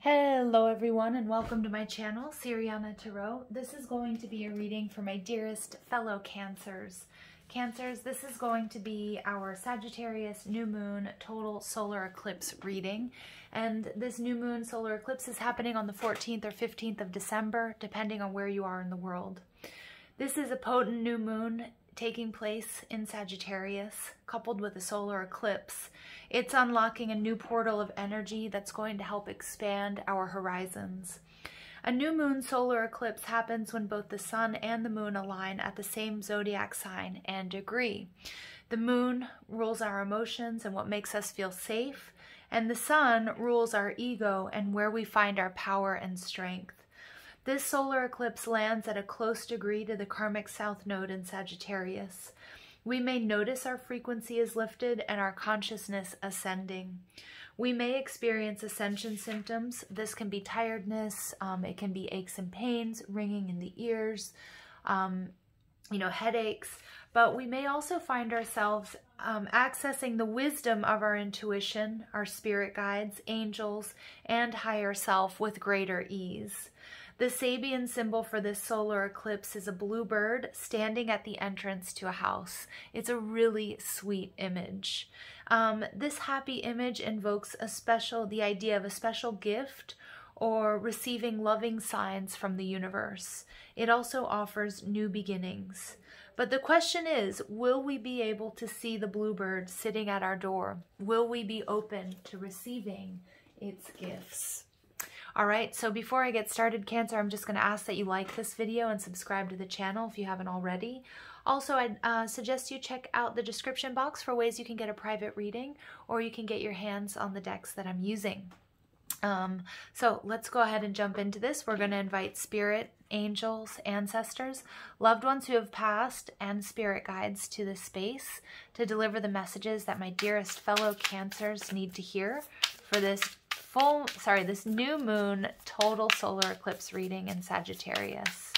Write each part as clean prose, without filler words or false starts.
Hello everyone and welcome to my channel, Siriana Tarot. This is going to be a reading for my dearest fellow Cancers. Cancers, this is going to be our Sagittarius New Moon total solar eclipse reading. And this new moon solar eclipse is happening on the 14th or 15th of December, depending on where you are in the world. This is a potent new moon taking place in Sagittarius, coupled with a solar eclipse. It's unlocking a new portal of energy that's going to help expand our horizons. A new moon solar eclipse happens when both the sun and the moon align at the same zodiac sign and degree. The moon rules our emotions and what makes us feel safe, and the sun rules our ego and where we find our power and strength. This solar eclipse lands at a close degree to the karmic south node in Sagittarius. We may notice our frequency is lifted and our consciousness ascending. We may experience ascension symptoms. This can be tiredness, it can be aches and pains, ringing in the ears, headaches, but we may also find ourselves accessing the wisdom of our intuition, our spirit guides, angels, and higher self with greater ease. The Sabian symbol for this solar eclipse is a bluebird standing at the entrance to a house. It's a really sweet image. This happy image invokes the idea of a special gift or receiving loving signs from the universe. It also offers new beginnings. But the question is, will we be able to see the bluebird sitting at our door? Will we be open to receiving its gifts? All right, so before I get started, Cancer, I'm just going to ask that you like this video and subscribe to the channel if you haven't already. Also, I'd suggest you check out the description box for ways you can get a private reading, or you can get your hands on the decks that I'm using. So let's go ahead and jump into this. We're going to invite spirit, angels, ancestors, loved ones who have passed, and spirit guides to this space to deliver the messages that my dearest fellow Cancers need to hear for this this new moon total solar eclipse reading in Sagittarius.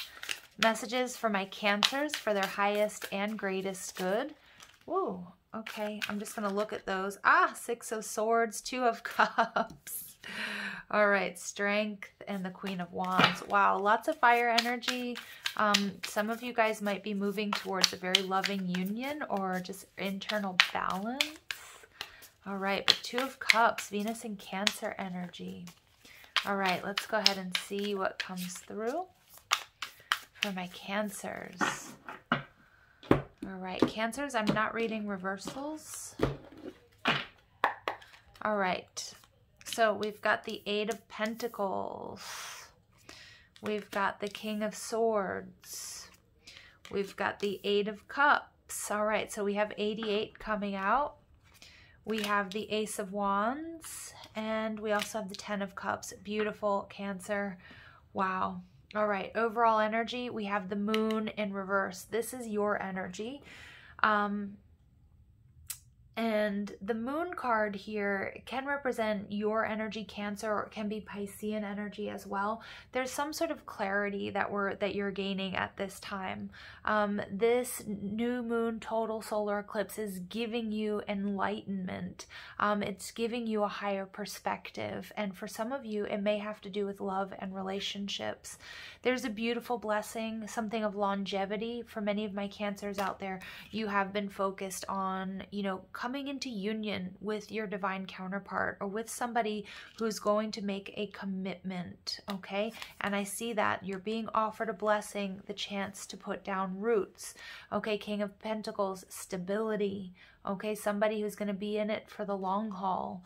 Messages for my Cancers for their highest and greatest good. Whoa, okay, I'm just going to look at those. Six of Swords, Two of Cups. All right, Strength and the Queen of Wands. Wow, lots of fire energy. Some of you guys might be moving towards a very loving union or just internal balance. All right, but Two of Cups, Venus and Cancer energy. All right, let's go ahead and see what comes through for my Cancers. All right, Cancers, I'm not reading reversals. All right, so we've got the Eight of Pentacles. We've got the King of Swords. We've got the Eight of Cups. All right, so we have 88 coming out. We have the Ace of Wands, and we also have the Ten of Cups. Beautiful, Cancer. Wow. All right, overall energy, we have the Moon in reverse. This is your energy. And the Moon card here can represent your energy, Cancer, or it can be Piscean energy as well. There's some sort of clarity that you're gaining at this time. This new moon total solar eclipse is giving you enlightenment. It's giving you a higher perspective. And for some of you, it may have to do with love and relationships. There's a beautiful blessing, something of longevity. For many of my Cancers out there, you have been focused on, coming into union with your divine counterpart or with somebody who's going to make a commitment, okay? And I see that you're being offered a blessing, the chance to put down roots, okay? King of Pentacles, stability, okay? Somebody who's going to be in it for the long haul.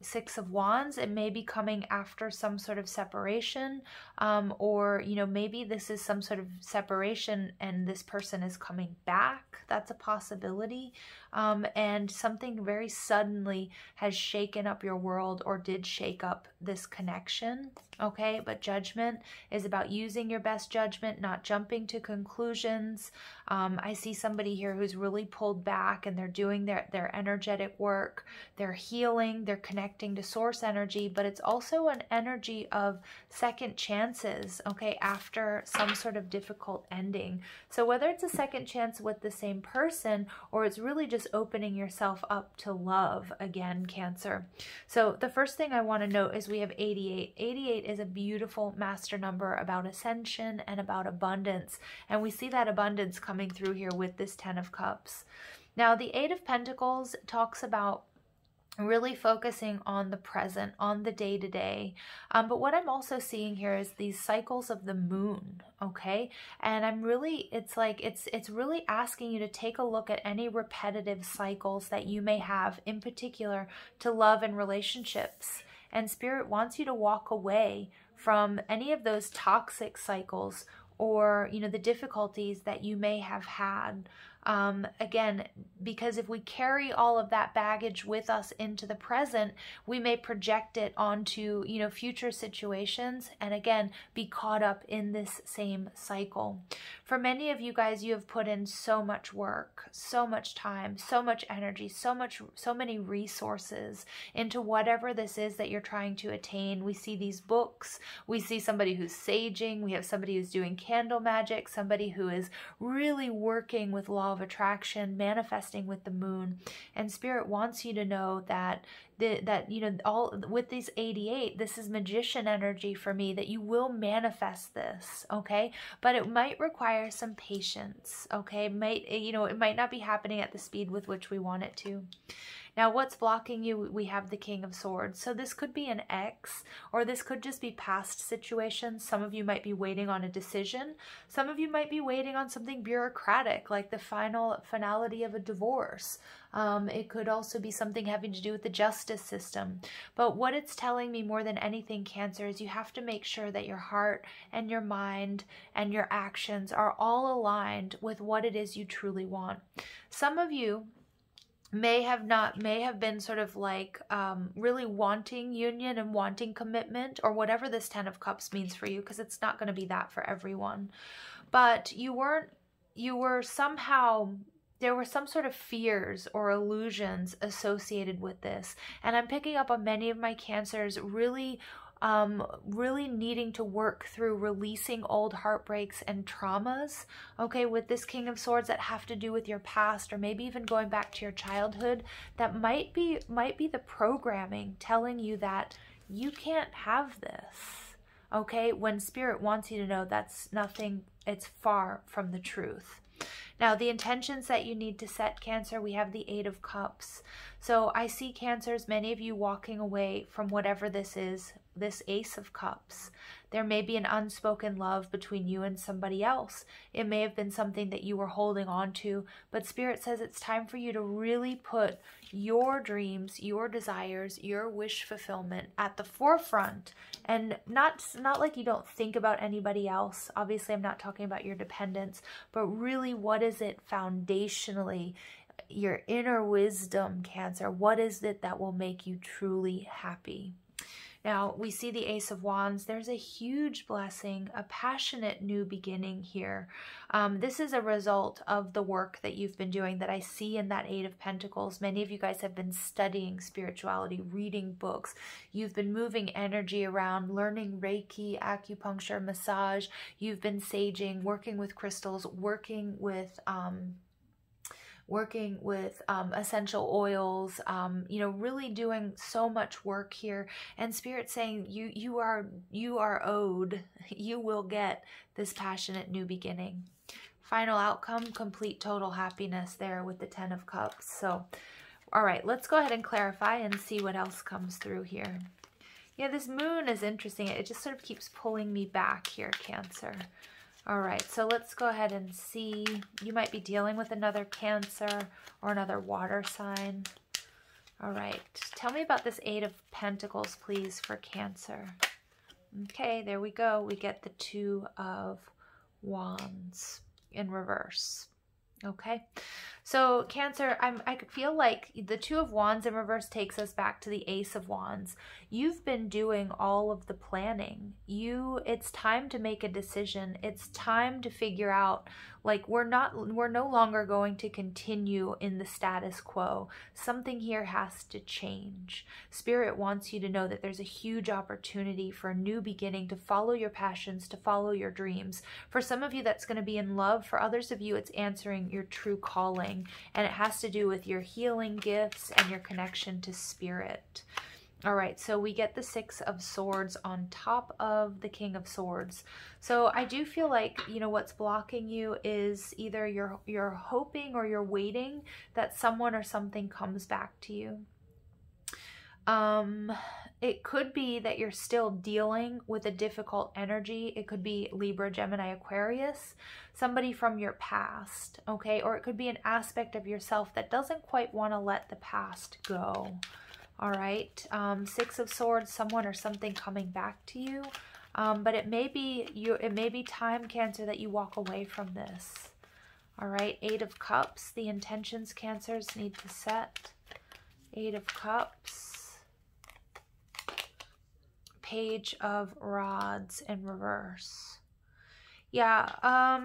Six of Wands, it may be coming after some sort of separation, or, maybe this is some sort of separation and this person is coming back. That's a possibility. And something very suddenly has shaken up your world or did shake up this connection, okay? But Judgment is about using your best judgment, not jumping to conclusions. I see somebody here who's really pulled back and they're doing their energetic work. They're healing, they're connecting connecting to source energy, but it's also an energy of second chances, okay, after some sort of difficult ending. So whether it's a second chance with the same person, or it's really just opening yourself up to love again, Cancer. So the first thing I want to note is we have 88. 88 is a beautiful master number about ascension and about abundance. And we see that abundance coming through here with this 10 of Cups. Now, the 8 of Pentacles talks about really focusing on the present, on the day-to-day. But what I'm also seeing here is these cycles of the moon, okay? And I'm really, it's like, it's really asking you to take a look at any repetitive cycles that you may have, in particular to love and relationships. And Spirit wants you to walk away from any of those toxic cycles, or, you know, the difficulties that you may have had. Again, because if we carry all of that baggage with us into the present, we may project it onto, you know, future situations, and again, be caught up in this same cycle. For many of you guys, you have put in so much work, so much time, so much energy, so many resources into whatever this is that you're trying to attain. We see these books, we see somebody who's saging, we have somebody who's doing candle magic, somebody who is really working with law of attraction, manifesting with the moon. And Spirit wants you to know that you know, all with these 88, this is magician energy for me, that you will manifest this, okay? But it might require some patience, okay? It might not be happening at the speed with which we want it to. Now, what's blocking you? We have the King of Swords. So this could be an ex, or this could just be past situations. Some of you might be waiting on a decision. Some of you might be waiting on something bureaucratic, like the finality of a divorce. It could also be something having to do with the justice system. But what it's telling me more than anything, Cancer, is you have to make sure that your heart and your mind and your actions are all aligned with what it is you truly want. Some of you may have been sort of like really wanting union and wanting commitment, or whatever this 10 of Cups means for you, because it's not going to be that for everyone. But there were some sort of fears or illusions associated with this. And I'm picking up on many of my Cancers really needing to work through releasing old heartbreaks and traumas, okay, with this King of Swords, that have to do with your past, or maybe even going back to your childhood. That might be the programming telling you that you can't have this, okay, when Spirit wants you to know that's nothing, it's far from the truth. Now, the intentions that you need to set, Cancer, we have the 8 of Cups. So I see, Cancers, many of you walking away from whatever this is, this Ace of Cups. There may be an unspoken love between you and somebody else. It may have been something that you were holding on to, but Spirit says it's time for you to really put your dreams, your desires, your wish fulfillment at the forefront. And not like you don't think about anybody else. Obviously, I'm not talking about your dependence, but really, what is it foundationally? Your inner wisdom, Cancer. What is it that will make you truly happy? Now, we see the Ace of Wands. There's a huge blessing, a passionate new beginning here. This is a result of the work that you've been doing that I see in that 8 of Pentacles. Many of you guys have been studying spirituality, reading books. You've been moving energy around, learning Reiki, acupuncture, massage. You've been saging, working with crystals, working with essential oils, really doing so much work here. And Spirit saying you are owed, you will get this passionate new beginning. Final outcome, complete total happiness there with the 10 of Cups. So, all right, let's go ahead and clarify and see what else comes through here. Yeah, this moon is interesting. It just sort of keeps pulling me back here, Cancer. All right, so let's go ahead and see. You might be dealing with another Cancer or another water sign. All right, tell me about this 8 of Pentacles, please, for Cancer. Okay, there we go. We get the 2 of Wands in reverse. Okay, so Cancer, I feel like the 2 of Wands in reverse takes us back to the Ace of Wands. You've been doing all of the planning. It's time to make a decision. It's time to figure out Like we're no longer going to continue in the status quo. Something here has to change. Spirit wants you to know that there's a huge opportunity for a new beginning, to follow your passions, to follow your dreams. For some of you, that's going to be in love. For others of you, it's answering your true calling. And it has to do with your healing gifts and your connection to spirit. All right, so we get the Six of Swords on top of the King of Swords. So I do feel like, you know, what's blocking you is either you're hoping or you're waiting that someone or something comes back to you. It could be that you're still dealing with a difficult energy. It could be Libra, Gemini, Aquarius, somebody from your past, okay? Or it could be an aspect of yourself that doesn't quite want to let the past go. All right, Six of Swords, someone or something coming back to you. But it may be time, Cancer, that you walk away from this. All right, Eight of Cups, the intentions Cancers need to set. Eight of Cups. Page of Rods in reverse. Yeah,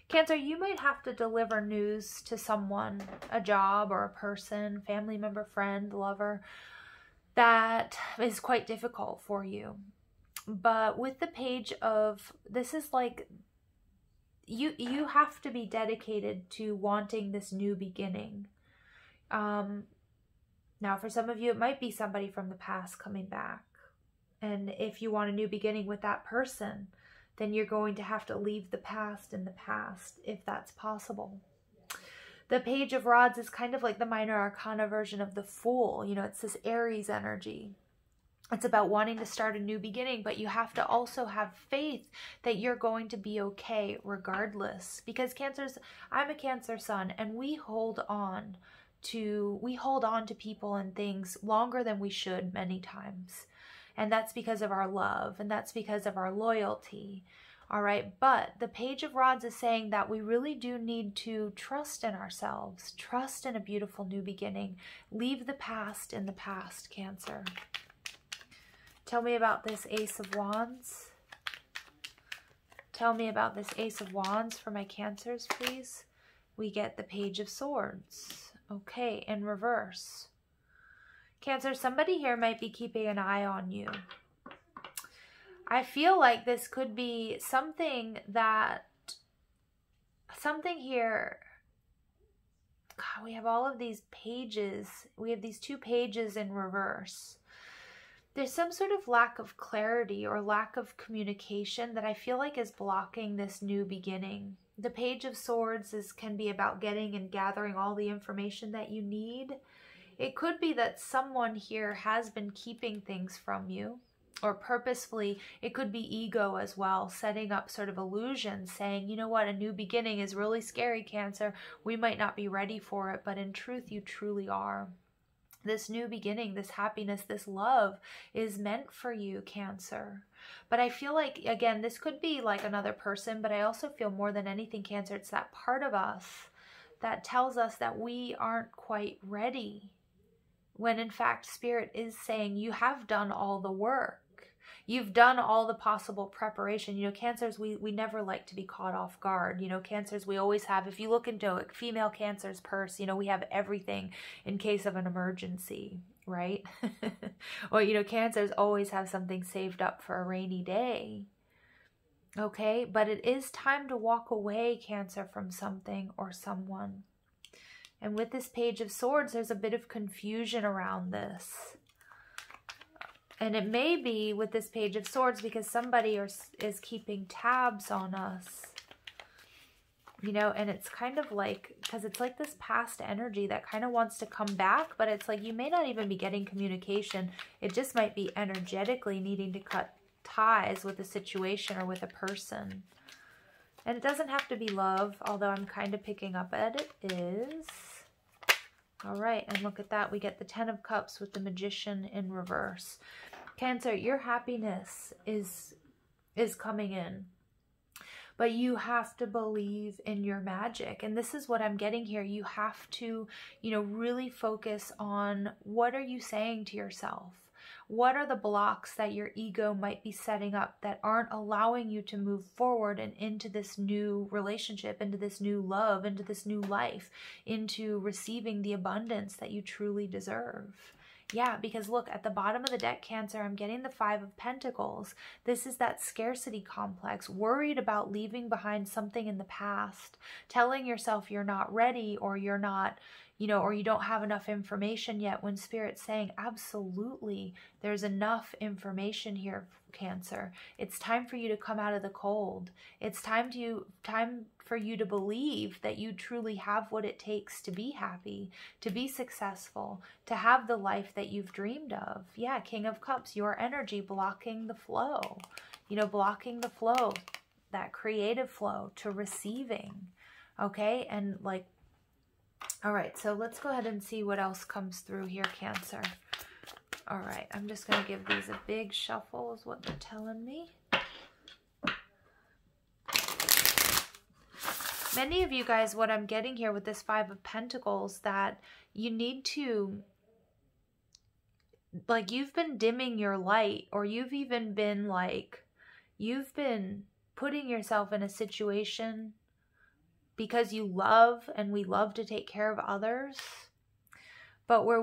Cancer, you might have to deliver news to someone, a job or a person, family member, friend, lover, that is quite difficult for you. But with the Page of, this is like, you have to be dedicated to wanting this new beginning. Now, for some of you, it might be somebody from the past coming back. And if you want a new beginning with that person, then you're going to have to leave the past in the past, if that's possible. The Page of Rods is kind of like the minor arcana version of the Fool. You know, it's this Aries energy. It's about wanting to start a new beginning, but you have to also have faith that you're going to be okay regardless. Because Cancers, I'm a Cancer sun, and we hold on to people and things longer than we should many times. And that's because of our love, and that's because of our loyalty. All right, but the Page of Rods is saying that we really do need to trust in ourselves, trust in a beautiful new beginning. Leave the past in the past, Cancer. Tell me about this Ace of Wands. Tell me about this Ace of Wands for my Cancers, please. We get the Page of Swords. Okay, in reverse. Cancer, somebody here might be keeping an eye on you. I feel like this could be something here. God, we have all of these pages. We have these two pages in reverse. There's some sort of lack of clarity or lack of communication that I feel like is blocking this new beginning. The Page of Swords can be about getting and gathering all the information that you need. It could be that someone here has been keeping things from you, or purposefully. It could be ego as well, setting up sort of illusions, saying, you know what, a new beginning is really scary, Cancer. We might not be ready for it, but in truth, you truly are. This new beginning, this happiness, this love is meant for you, Cancer. But I feel like, again, this could be like another person, but I also feel more than anything, Cancer, it's that part of us that tells us that we aren't quite ready. When in fact, Spirit is saying you have done all the work. You've done all the possible preparation. You know, Cancers, we never like to be caught off guard. You know, Cancers, we always have, if you look into a female Cancer's purse, you know, we have everything in case of an emergency, right? Or, you know, Cancers always have something saved up for a rainy day. Okay, but it is time to walk away, Cancer, from something or someone. And with this Page of Swords, there's a bit of confusion around this. And it may be with this Page of Swords because somebody is keeping tabs on us. You know, and it's kind of like, because it's like this past energy that kind of wants to come back, but it's like you may not even be getting communication. It just might be energetically needing to cut ties with a situation or with a person. And it doesn't have to be love, although I'm kind of picking up at it is. All right, and look at that. We get the Ten of Cups with the Magician in reverse. Cancer, your happiness is coming in. But you have to believe in your magic. And this is what I'm getting here. You have to, you know, really focus on what are you saying to yourself? What are the blocks that your ego might be setting up that aren't allowing you to move forward and into this new relationship, into this new love, into this new life, into receiving the abundance that you truly deserve? Yeah, because look, at the bottom of the deck, Cancer, I'm getting the Five of Pentacles. This is that scarcity complex, worried about leaving behind something in the past, telling yourself you're not ready, or you're not, you know, or you don't have enough information yet, when Spirit's saying, absolutely, there's enough information here, Cancer. It's time for you to come out of the cold. It's time for you to believe that you truly have what it takes to be happy, to be successful, to have the life that you've dreamed of. Yeah, King of Cups, your energy blocking the flow, you know, blocking the flow, that creative flow to receiving. Okay, and like, all right, so let's go ahead and see what else comes through here, Cancer. All right, I'm just going to give these a big shuffle is what they're telling me. Many of you guys, what I'm getting here with this Five of Pentacles, that you need to, like, you've been dimming your light, or you've even been like, you've been putting yourself in a situation because you love, and we love to take care of others. But where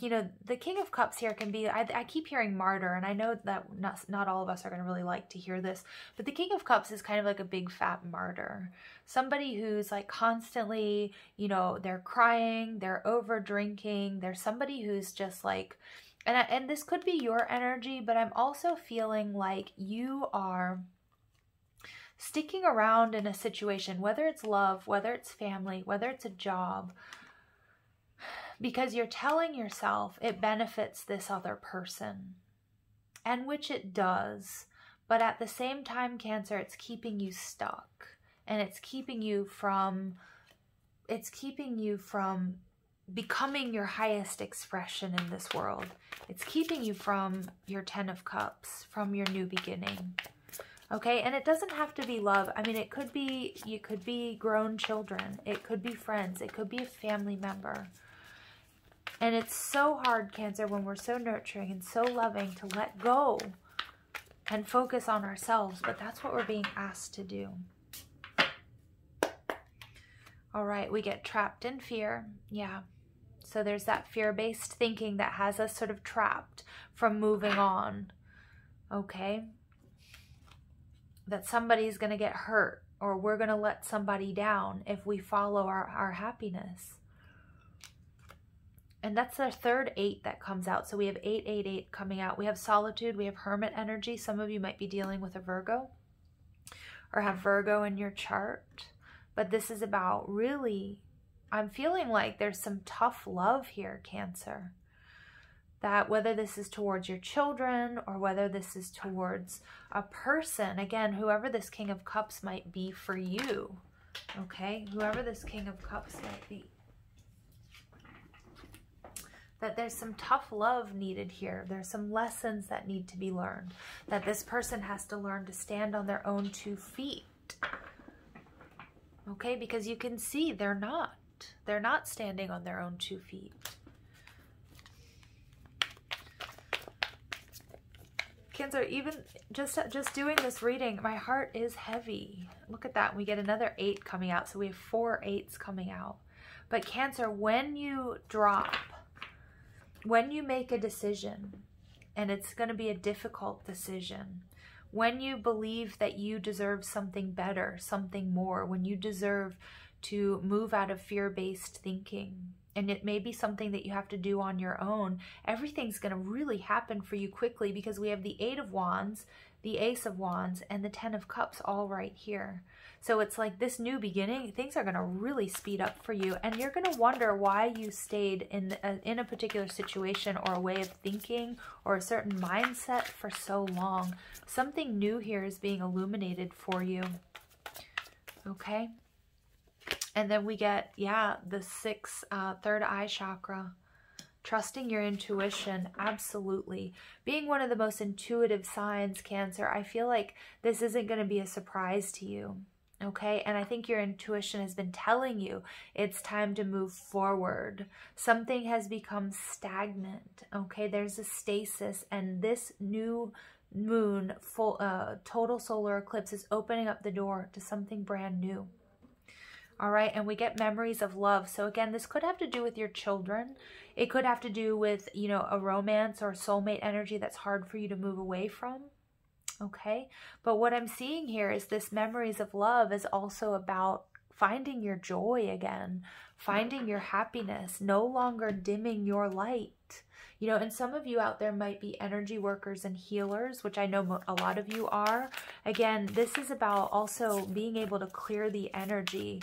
you know, the King of Cups here can be, I keep hearing martyr, and I know that not all of us are going to really like to hear this, but the King of Cups is kind of like a big fat martyr. Somebody who's like constantly, you know, they're crying, they're over drinking, they're somebody who's just like, and this could be your energy, but I'm also feeling like you are sticking around in a situation, whether it's love, whether it's family, whether it's a job, because you're telling yourself it benefits this other person, and which it does, but at the same time, Cancer, it's keeping you stuck, and it's keeping you from becoming your highest expression in this world. It's keeping you from your Ten of Cups, from your new beginning. Okay, and it doesn't have to be love. I mean, it could be, you could be grown children, it could be friends, it could be a family member. And it's so hard, Cancer, when we're so nurturing and so loving, to let go and focus on ourselves. But that's what we're being asked to do. All right, we get trapped in fear. Yeah. So there's that fear-based thinking that has us sort of trapped from moving on. Okay. That somebody's going to get hurt, or we're going to let somebody down if we follow our happiness. And that's the third 8 that comes out. So we have 888 coming out. We have solitude. We have hermit energy. Some of you might be dealing with a Virgo, or have Virgo in your chart. But this is about really, I'm feeling like there's some tough love here, Cancer. That whether this is towards your children, or whether this is towards a person, again, whoever this King of Cups might be for you. Okay, whoever this King of Cups might be. That there's some tough love needed here. There's some lessons that need to be learned. That this person has to learn to stand on their own 2 feet. Okay, because you can see they're not. They're not standing on their own 2 feet. Cancer, even just doing this reading, my heart is heavy. Look at that. We get another 8 coming out. So we have 4 8s coming out. But Cancer, when you drop, when you make a decision, and it's going to be a difficult decision, when you believe that you deserve something better, something more, when you deserve to move out of fear-based thinking, and it may be something that you have to do on your own, everything's going to really happen for you quickly, because we have the 8 of Wands, the Ace of Wands, and the 10 of Cups all right here. So it's like this new beginning, things are going to really speed up for you, and you're going to wonder why you stayed in a particular situation, or a way of thinking, or a certain mindset for so long. Something new here is being illuminated for you. Okay? And then we get, yeah, the 6, third eye chakra. Trusting your intuition, absolutely. Being one of the most intuitive signs, Cancer, I feel like this isn't going to be a surprise to you. Okay, and I think your intuition has been telling you it's time to move forward. Something has become stagnant. Okay, there's a stasis, and this new moon, total solar eclipse, is opening up the door to something brand new. All right, and we get memories of love. So again, this could have to do with your children. It could have to do with, you know, a romance or soulmate energy that's hard for you to move away from. Okay, but what I'm seeing here is this memories of love is also about finding your joy again, finding your happiness, no longer dimming your light. You know, and some of you out there might be energy workers and healers, which I know a lot of you are. Again, this is about also being able to clear the energy,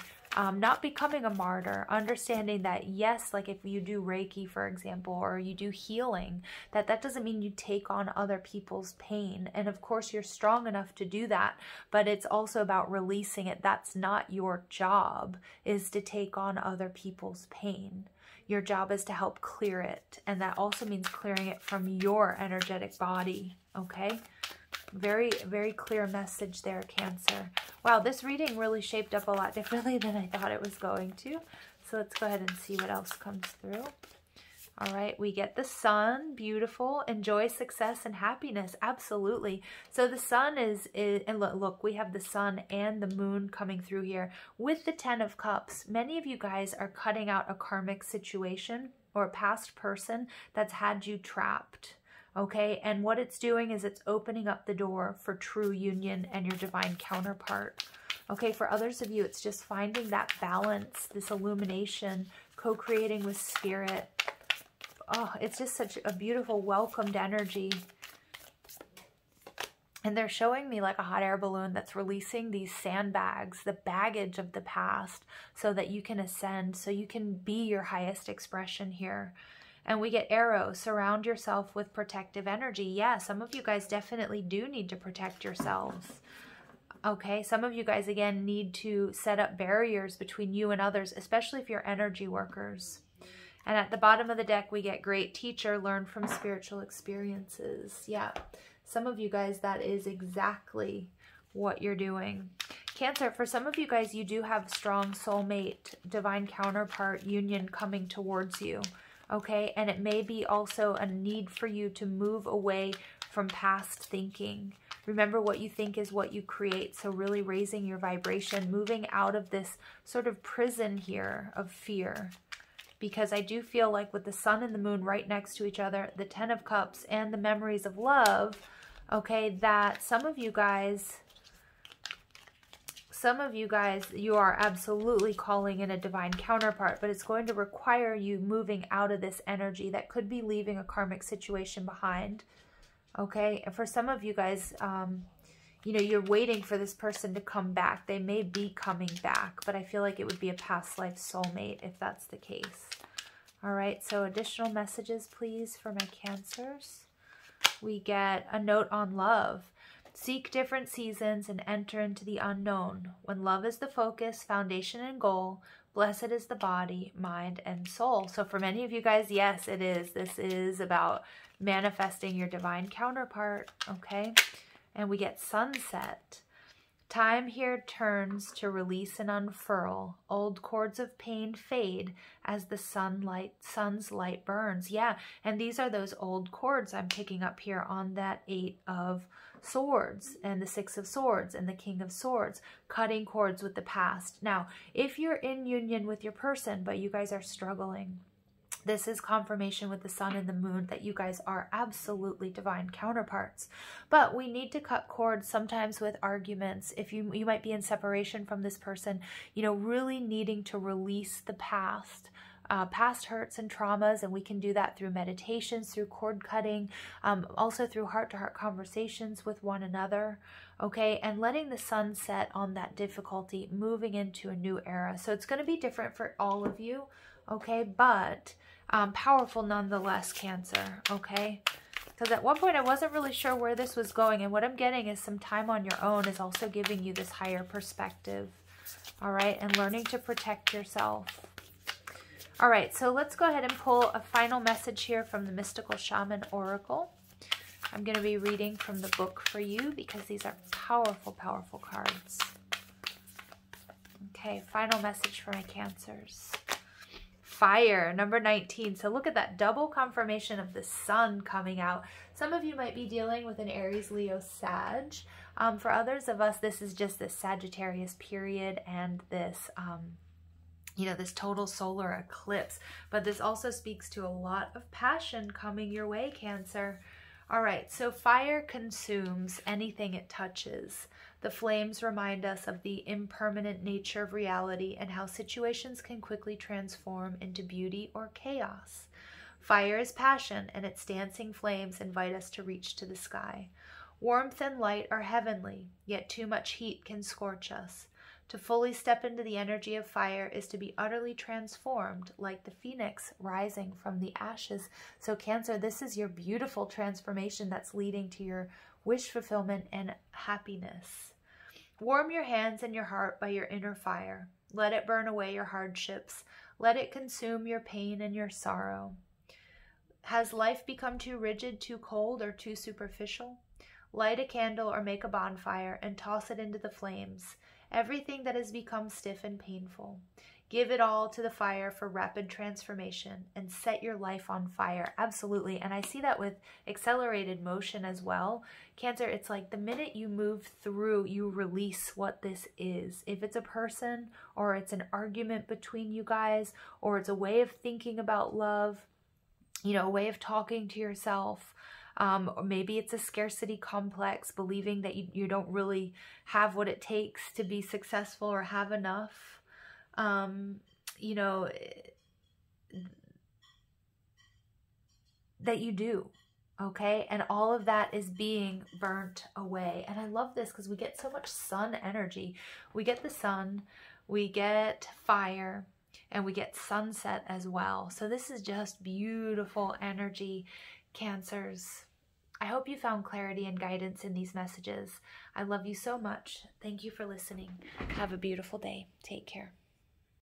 not becoming a martyr, understanding that, yes, like if you do Reiki, for example, or you do healing, that doesn't mean you take on other people's pain. And of course, you're strong enough to do that, but it's also about releasing it. That's not your job, is to take on other people's pain. Your job is to help clear it. And that also means clearing it from your energetic body. Okay? Very, very clear message there, Cancer. Wow, this reading really shaped up a lot differently than I thought it was going to. So let's go ahead and see what else comes through. All right, we get the sun, beautiful, enjoy success and happiness, absolutely. So the sun is and look, we have the sun and the moon coming through here with the 10 of Cups. Many of you guys are cutting out a karmic situation or a past person that's had you trapped, okay? And what it's doing is it's opening up the door for true union and your divine counterpart. Okay, for others of you, it's just finding that balance, this illumination, co-creating with spirit. Oh, it's just such a beautiful, welcomed energy. And they're showing me like a hot air balloon that's releasing these sandbags, the baggage of the past, so that you can ascend, so you can be your highest expression here. And we get arrow, surround yourself with protective energy. Yeah, some of you guys definitely do need to protect yourselves. Okay, some of you guys, again, need to set up barriers between you and others, especially if you're energy workers. And at the bottom of the deck, we get great teacher, learn from spiritual experiences. Yeah, some of you guys, that is exactly what you're doing. Cancer, for some of you guys, you do have strong soulmate, divine counterpart union coming towards you. Okay, and it may be also a need for you to move away from past thinking. Remember, what you think is what you create. So really raising your vibration, moving out of this sort of prison here of fear. Because I do feel like with the sun and the moon right next to each other, the 10 of Cups and the memories of love, okay, that some of you guys, you are absolutely calling in a divine counterpart, but it's going to require you moving out of this energy that could be leaving a karmic situation behind. Okay, and for some of you guys, you know, you're waiting for this person to come back. They may be coming back, but I feel like it would be a past life soulmate if that's the case. All right, so additional messages, please, for my Cancers. We get a note on love. Seek different seasons and enter into the unknown. When love is the focus, foundation, and goal, blessed is the body, mind, and soul. So for many of you guys, yes, it is. This is about manifesting your divine counterpart, okay? And we get sunset. Time here turns to release and unfurl. Old cords of pain fade as the sun's light burns. Yeah, and these are those old cords I'm picking up here on that 8 of Swords and the 6 of Swords and the King of Swords, cutting cords with the past. Now, if you're in union with your person, but you guys are struggling, this is confirmation with the sun and the moon that you guys are absolutely divine counterparts. But we need to cut cords sometimes with arguments. If you might be in separation from this person, you know, really needing to release the past. Past hurts and traumas, and we can do that through meditations, through cord cutting, also through heart-to-heart conversations with one another, okay, and letting the sun set on that difficulty, moving into a new era. So it's going to be different for all of you, okay, but powerful nonetheless, Cancer, okay, because at one point I wasn't really sure where this was going, and what I'm getting is some time on your own is also giving you this higher perspective, all right, and learning to protect yourself. All right, so let's go ahead and pull a final message here from the Mystical Shaman Oracle. I'm going to be reading from the book for you because these are powerful, powerful cards. Okay, final message for my Cancers. Fire, number 19. So look at that double confirmation of the sun coming out. Some of you might be dealing with an Aries, Leo, Sag. For others of us, this is just this Sagittarius period and this, this total solar eclipse. But this also speaks to a lot of passion coming your way, Cancer. All right, so fire consumes anything it touches. The flames remind us of the impermanent nature of reality and how situations can quickly transform into beauty or chaos. Fire is passion, and its dancing flames invite us to reach to the sky. Warmth and light are heavenly, yet too much heat can scorch us. To fully step into the energy of fire is to be utterly transformed, like the phoenix rising from the ashes. So Cancer, this is your beautiful transformation that's leading to your wish fulfillment and happiness. Warm your hands and your heart by your inner fire. Let it burn away your hardships. Let it consume your pain and your sorrow. Has life become too rigid, too cold, or too superficial? Light a candle or make a bonfire and toss it into the flames. Everything that has become stiff and painful. Give it all to the fire for rapid transformation and set your life on fire. Absolutely. And I see that with accelerated motion as well. Cancer, it's like the minute you move through, you release what this is. If it's a person or it's an argument between you guys, or it's a way of thinking about love, a way of talking to yourself, or maybe it's a scarcity complex, believing that you don't really have what it takes to be successful or have enough. That you do, okay? And all of that is being burnt away. And I love this because we get so much sun energy. We get the sun, we get fire, and we get sunset as well. So this is just beautiful energy, Cancers. I hope you found clarity and guidance in these messages. I love you so much. Thank you for listening. Have a beautiful day. Take care.